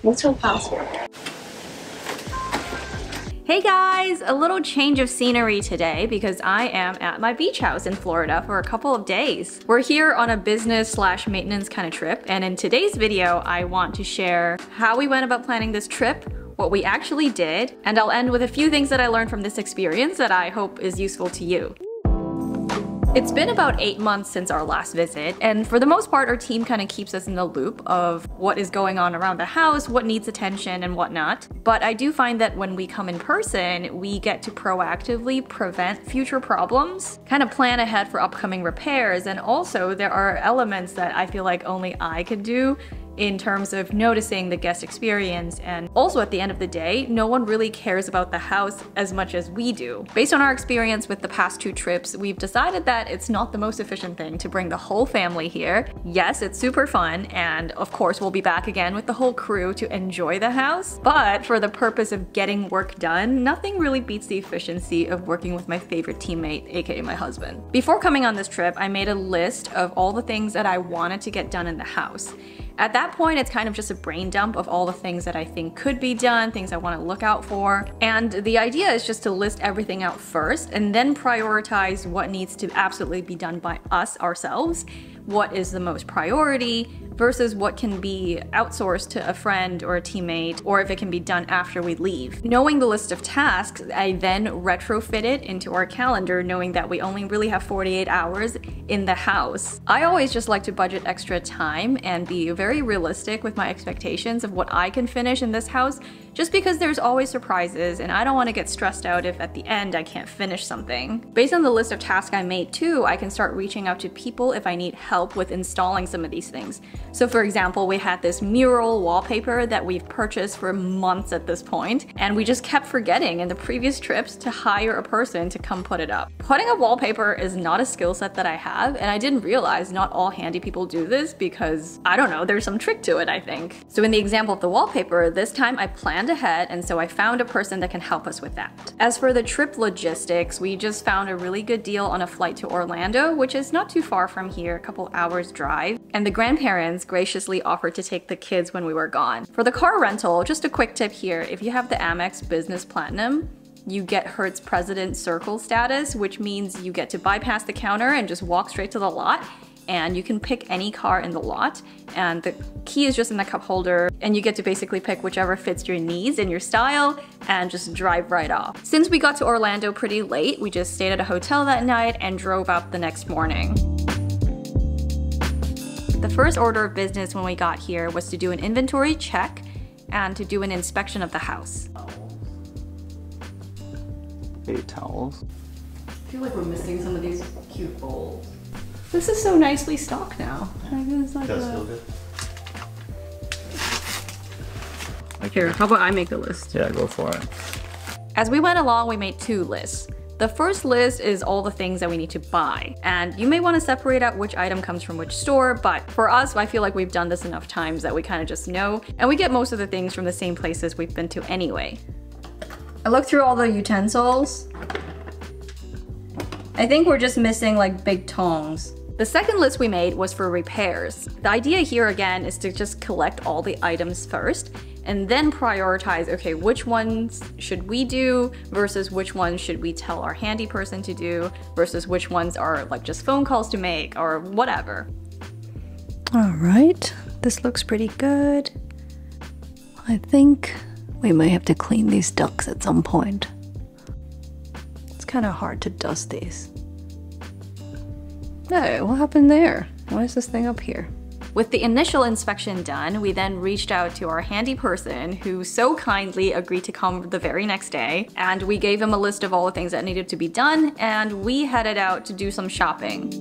What's her password? Hey guys, a little change of scenery today because I am at my beach house in Florida for a couple of days. We're here on a business/maintenance kind of trip, and in today's video, I want to share how we went about planning this trip, what we actually did, and I'll end with a few things that I learned from this experience that I hope is useful to you. It's been about 8 months since our last visit, and for the most part, our team kind of keeps us in the loop of what is going on around the house, what needs attention, and whatnot. But I do find that when we come in person, we get to proactively prevent future problems, kind of plan ahead for upcoming repairs, and also there are elements that I feel like only I could do in terms of noticing the guest experience, and also at the end of the day, no one really cares about the house as much as we do. Based on our experience with the past 2 trips, we've decided that it's not the most efficient thing to bring the whole family here. Yes, it's super fun, and of course we'll be back again with the whole crew to enjoy the house, but for the purpose of getting work done, nothing really beats the efficiency of working with my favorite teammate, aka my husband. Before coming on this trip, I made a list of all the things that I wanted to get done in the house. At that point, it's kind of just a brain dump of all the things that I think could be done, things I want to look out for. And the idea is just to list everything out first and then prioritize what needs to absolutely be done by us ourselves, what is the most priority, versus what can be outsourced to a friend or a teammate, or if it can be done after we leave. Knowing the list of tasks, I then retrofit it into our calendar, knowing that we only really have 48 hours in the house. I always just like to budget extra time and be very realistic with my expectations of what I can finish in this house, just because there's always surprises and I don't want to get stressed out if at the end I can't finish something. Based on the list of tasks I made too, I can start reaching out to people if I need help with installing some of these things. So for example, we had this mural wallpaper that we've purchased for months at this point, and we just kept forgetting in the previous trips to hire a person to come put it up. Putting up wallpaper is not a skill set that I have, and I didn't realize not all handy people do this because, I don't know, there's some trick to it, I think. So in the example of the wallpaper, this time I planned ahead, and so I found a person that can help us with that. As for the trip logistics, we just found a really good deal on a flight to Orlando, which is not too far from here, a couple hours drive, and the grandparents graciously offered to take the kids when we were gone. For the car rental, just a quick tip here, if you have the Amex Business Platinum, you get Hertz President Circle status, which means you get to bypass the counter and just walk straight to the lot, and you can pick any car in the lot, and the key is just in the cup holder, and you get to basically pick whichever fits your needs and your style and just drive right off. Since we got to Orlando pretty late, we just stayed at a hotel that night and drove out the next morning. The first order of business when we got here was to do an inventory check and to do an inspection of the house. 8 towels. I feel like we're missing some of these cute bowls. This is so nicely stocked now. Does feel good. Here, how about I make the list? Yeah, go for it. As we went along, we made 2 lists. The first list is all the things that we need to buy, and you may want to separate out which item comes from which store, but for us, I feel like we've done this enough times that we kind of just know, and we get most of the things from the same places we've been to anyway. I looked through all the utensils. I think we're just missing like big tongs. The second list we made was for repairs. The idea here again is to just collect all the items first and then prioritize, okay, which ones should we do versus which ones should we tell our handy person to do versus which ones are like just phone calls to make or whatever. All right, this looks pretty good. I think we may have to clean these ducts at some point. It's kind of hard to dust these. Hey, what happened there? Why is this thing up here? With the initial inspection done, we then reached out to our handy person who so kindly agreed to come the very next day, and we gave him a list of all the things that needed to be done, and we headed out to do some shopping.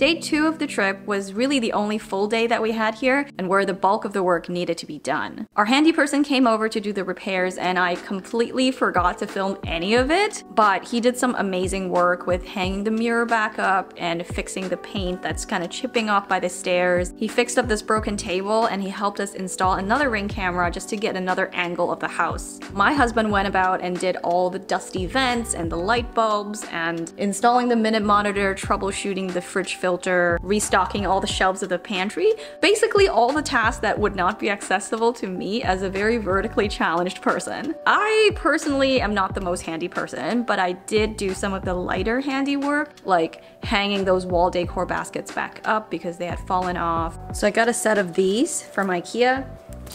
Day 2 of the trip was really the only full day that we had here and where the bulk of the work needed to be done. Our handy person came over to do the repairs and I completely forgot to film any of it, but he did some amazing work with hanging the mirror back up and fixing the paint that's kind of chipping off by the stairs. He fixed up this broken table and he helped us install another Ring camera just to get another angle of the house. My husband went about and did all the dusty vents and the light bulbs and installing the minute monitor, troubleshooting the fridge filter, restocking all the shelves of the pantry. Basically all the tasks that would not be accessible to me as a very vertically challenged person. I personally am not the most handy person, but I did do some of the lighter handy work, like hanging those wall decor baskets back up because they had fallen off. So I got a set of these from IKEA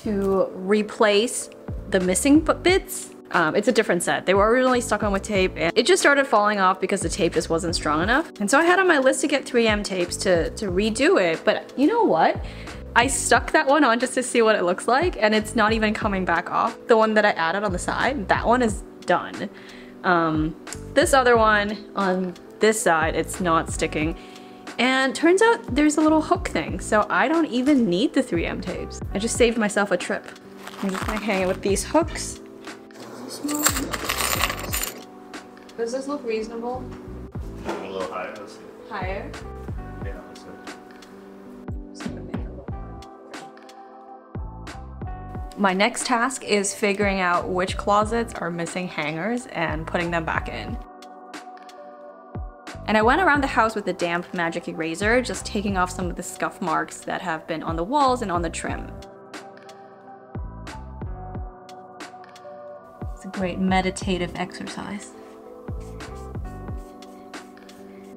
to replace the missing bits. It's a different set. They were originally stuck on with tape and it just started falling off because the tape just wasn't strong enough. And so I had on my list to get 3M tapes to redo it, but you know what? I stuck that one on just to see what it looks like and it's not even coming back off. The one that I added on the side, that one is done. This other one on this side, it's not sticking. And turns out there's a little hook thing, so I don't even need the 3M tapes. I just saved myself a trip. I'm just gonna hang it with these hooks. Does this look reasonable? A little higher. Let's see. Higher? Yeah, let's see. My next task is figuring out which closets are missing hangers and putting them back in. And I went around the house with a damp magic eraser, just taking off some of the scuff marks that have been on the walls and on the trim. It's a great meditative exercise.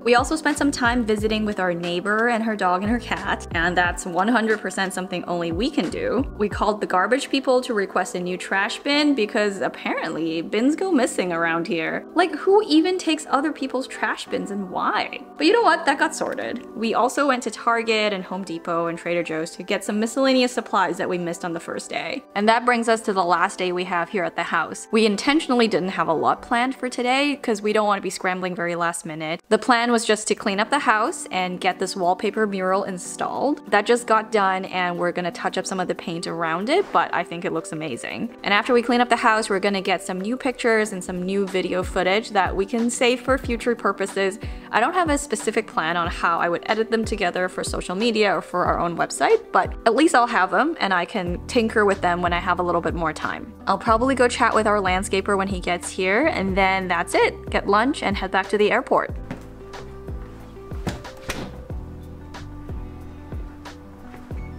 We also spent some time visiting with our neighbor and her dog and her cat, and that's 100% something only we can do. We called the garbage people to request a new trash bin because apparently bins go missing around here. Like, who even takes other people's trash bins and why? But you know what? That got sorted. We also went to Target and Home Depot and Trader Joe's to get some miscellaneous supplies that we missed on the first day. And that brings us to the last day we have here at the house. We intentionally didn't have a lot planned for today because we don't want to be scrambling very last minute. The plan was just to clean up the house and get this wallpaper mural installed. That just got done and we're gonna touch up some of the paint around it, but I think it looks amazing. And after we clean up the house, we're gonna get some new pictures and some new video footage that we can save for future purposes. I don't have a specific plan on how I would edit them together for social media or for our own website, but at least I'll have them and I can tinker with them when I have a little bit more time. I'll probably go chat with our landscaper when he gets here, and then that's it. Get lunch and head back to the airport.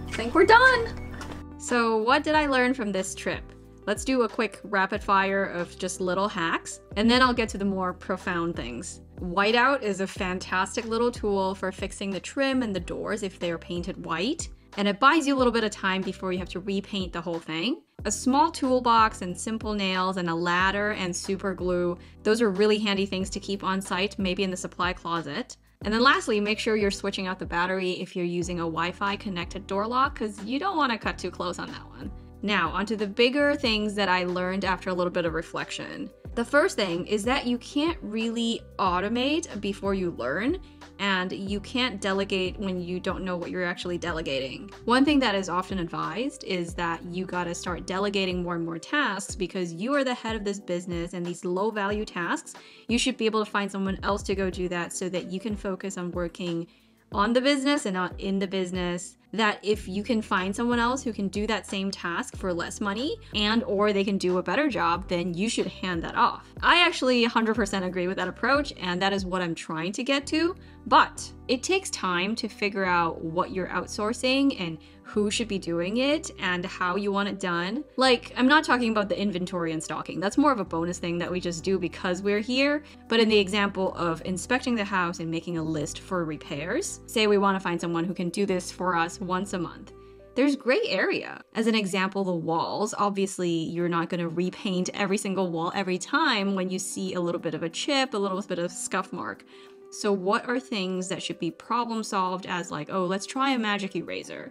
I think we're done! So what did I learn from this trip? Let's do a quick rapid fire of just little hacks, and then I'll get to the more profound things. Whiteout is a fantastic little tool for fixing the trim and the doors if they are painted white, and it buys you a little bit of time before you have to repaint the whole thing. A small toolbox and simple nails and a ladder and super glue, those are really handy things to keep on site, maybe in the supply closet. And then lastly, make sure you're switching out the battery if you're using a Wi-Fi connected door lock, because you don't want to cut too close on that one. Now, onto the bigger things that I learned after a little bit of reflection. The first thing is that you can't really automate before you learn, and you can't delegate when you don't know what you're actually delegating. One thing that is often advised is that you gotta start delegating more and more tasks because you are the head of this business, and these low value tasks, you should be able to find someone else to go do that so that you can focus on working on the business and not in the business. That if you can find someone else who can do that same task for less money and or they can do a better job, then you should hand that off. I actually 100% agree with that approach, and that is what I'm trying to get to, but it takes time to figure out what you're outsourcing and who should be doing it and how you want it done. Like, I'm not talking about the inventory and stocking. That's more of a bonus thing that we just do because we're here. But in the example of inspecting the house and making a list for repairs, say we want to find someone who can do this for us once a month. There's gray area. As an example, the walls. Obviously, you're not going to repaint every single wall every time when you see a little bit of a chip, a little bit of scuff mark. So what are things that should be problem solved as like, oh, let's try a magic eraser?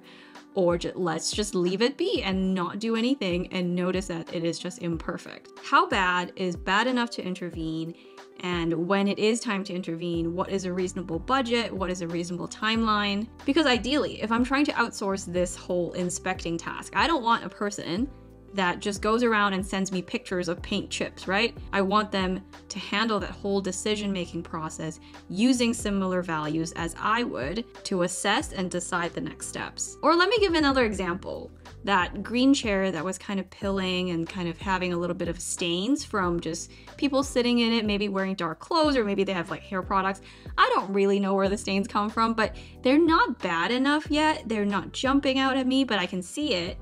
or let's just leave it be and not do anything and notice that it is just imperfect. How bad is bad enough to intervene? And when it is time to intervene, what is a reasonable budget? What is a reasonable timeline? Because ideally, if I'm trying to outsource this whole inspecting task, I don't want a person that just goes around and sends me pictures of paint chips, right? I want them to handle that whole decision-making process using similar values as I would to assess and decide the next steps. Or let me give another example. That green chair that was kind of pilling and kind of having a little bit of stains from just people sitting in it, maybe wearing dark clothes, or maybe they have like hair products. I don't really know where the stains come from, but they're not bad enough yet. They're not jumping out at me, but I can see it.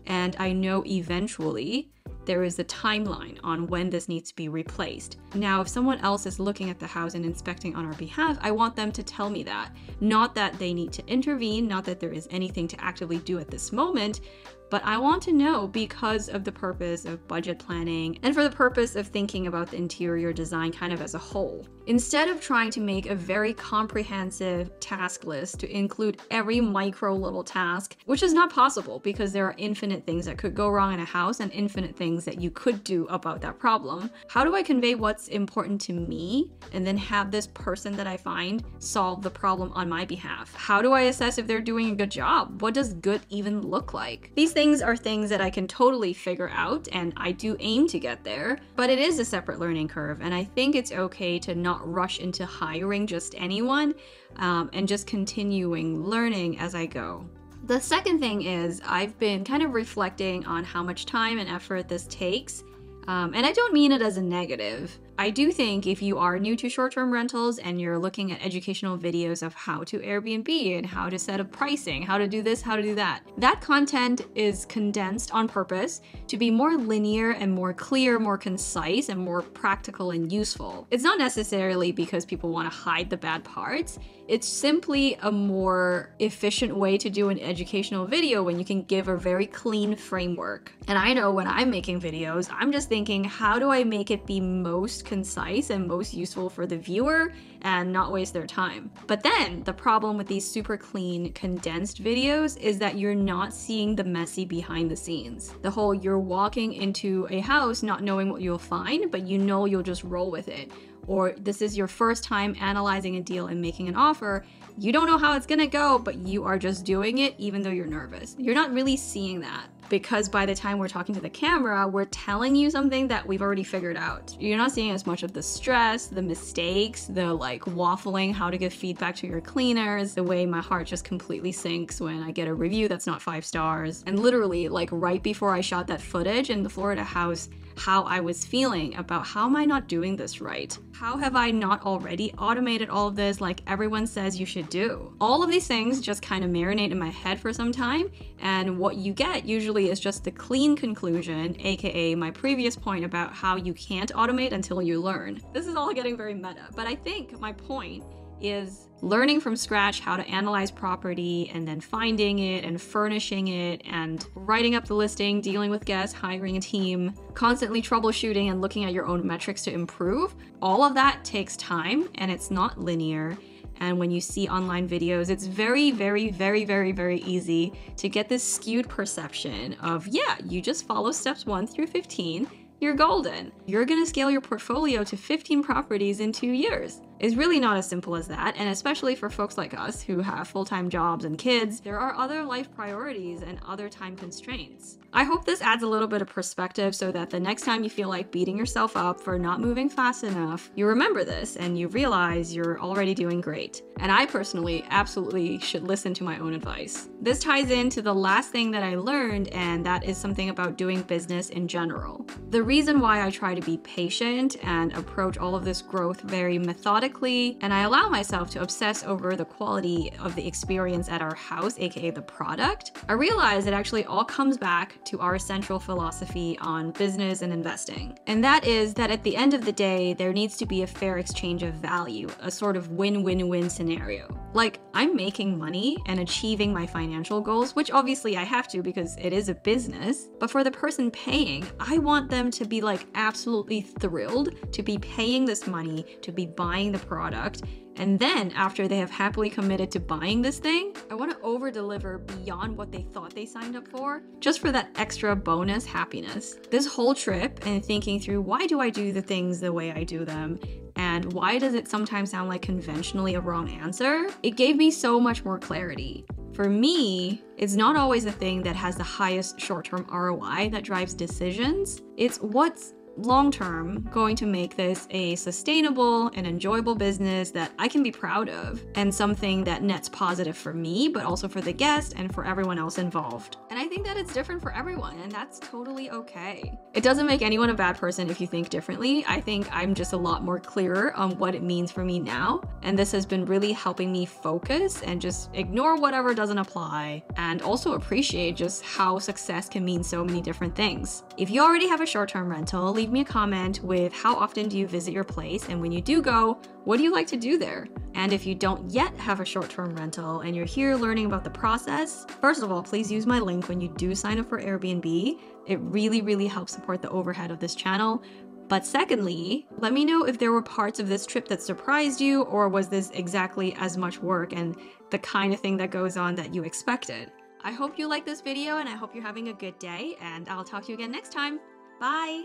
And I know eventually there is a timeline on when this needs to be replaced. Now, if someone else is looking at the house and inspecting on our behalf, I want them to tell me that. Not that they need to intervene, not that there is anything to actively do at this moment, but I want to know because of the purpose of budget planning and for the purpose of thinking about the interior design kind of as a whole. Instead of trying to make a very comprehensive task list to include every micro little task, which is not possible because there are infinite things that could go wrong in a house and infinite things that you could do about that problem, how do I convey what's important to me and then have this person that I find solve the problem on my behalf? How do I assess if they're doing a good job? What does good even look like? These things are things that I can totally figure out, and I do aim to get there, but it is a separate learning curve, and I think it's okay to not rush into hiring just anyone and just continuing learning as I go. The second thing is I've been kind of reflecting on how much time and effort this takes, and I don't mean it as a negative. I do think if you are new to short-term rentals and you're looking at educational videos of how to Airbnb and how to set up pricing, how to do this, how to do that, that content is condensed on purpose to be more linear and more clear, more concise, and more practical and useful. It's not necessarily because people want to hide the bad parts. It's simply a more efficient way to do an educational video when you can give a very clean framework. And I know when I'm making videos, I'm just thinking, how do I make it be most concise and most useful for the viewer and not waste their time? But then the problem with these super clean, condensed videos is that you're not seeing the messy behind the scenes. The whole you're walking into a house not knowing what you'll find, but you know you'll just roll with it. Or this is your first time analyzing a deal and making an offer. You don't know how it's gonna go, but you are just doing it even though you're nervous. You're not really seeing that because by the time we're talking to the camera, we're telling you something that we've already figured out. You're not seeing as much of the stress, the mistakes, the like waffling, how to give feedback to your cleaners, the way my heart just completely sinks when I get a review that's not 5 stars. And literally like right before I shot that footage in the Florida house, how I was feeling about how am I not doing this right? How have I not already automated all of this like everyone says you should do? All of these things just kind of marinate in my head for some time, and what you get usually is just the clean conclusion, aka my previous point about how you can't automate until you learn. This is all getting very meta, but I think my point is learning from scratch how to analyze property and then finding it and furnishing it and writing up the listing, dealing with guests, hiring a team, constantly troubleshooting and looking at your own metrics to improve. All of that takes time and it's not linear. And when you see online videos, it's very, very, very, very, very easy to get this skewed perception of, yeah, you just follow steps 1 through 15, you're golden. You're gonna scale your portfolio to 15 properties in 2 years. It's really not as simple as that, and especially for folks like us who have full-time jobs and kids, there are other life priorities and other time constraints. I hope this adds a little bit of perspective so that the next time you feel like beating yourself up for not moving fast enough, you remember this and you realize you're already doing great. And I personally absolutely should listen to my own advice. This ties into the last thing that I learned, and that is something about doing business in general. The reason why I try to be patient and approach all of this growth very methodically, and I allow myself to obsess over the quality of the experience at our house, aka the product, I realize it actually all comes back to our central philosophy on business and investing. And that is that at the end of the day, there needs to be a fair exchange of value, a sort of win-win-win scenario. Like, I'm making money and achieving my financial goals, which obviously I have to because it is a business, but for the person paying, I want them to be like absolutely thrilled to be paying this money, to be buying the product. And then after they have happily committed to buying this thing, I want to over deliver beyond what they thought they signed up for, just for that extra bonus happiness. This whole trip and thinking through, why do I do the things the way I do them? And why does it sometimes sound like conventionally a wrong answer? It gave me so much more clarity. For me, it's not always the thing that has the highest short-term ROI that drives decisions. It's what's long-term going to make this a sustainable and enjoyable business that I can be proud of, and something that nets positive for me, but also for the guest and for everyone else involved. And I think that it's different for everyone, and that's totally okay. It doesn't make anyone a bad person if you think differently. I think I'm just a lot more clearer on what it means for me now, and this has been really helping me focus and just ignore whatever doesn't apply, and also appreciate just how success can mean so many different things. If you already have a short-term rental, leave me a comment with how often do you visit your place, and when you do go, what do you like to do there? And if you don't yet have a short-term rental and you're here learning about the process, first of all, please use my link when you do sign up for Airbnb. It really helps support the overhead of this channel. But secondly, let me know if there were parts of this trip that surprised you, or was this exactly as much work and the kind of thing that goes on that you expected. I hope you liked this video, and I hope you're having a good day, and I'll talk to you again next time. Bye!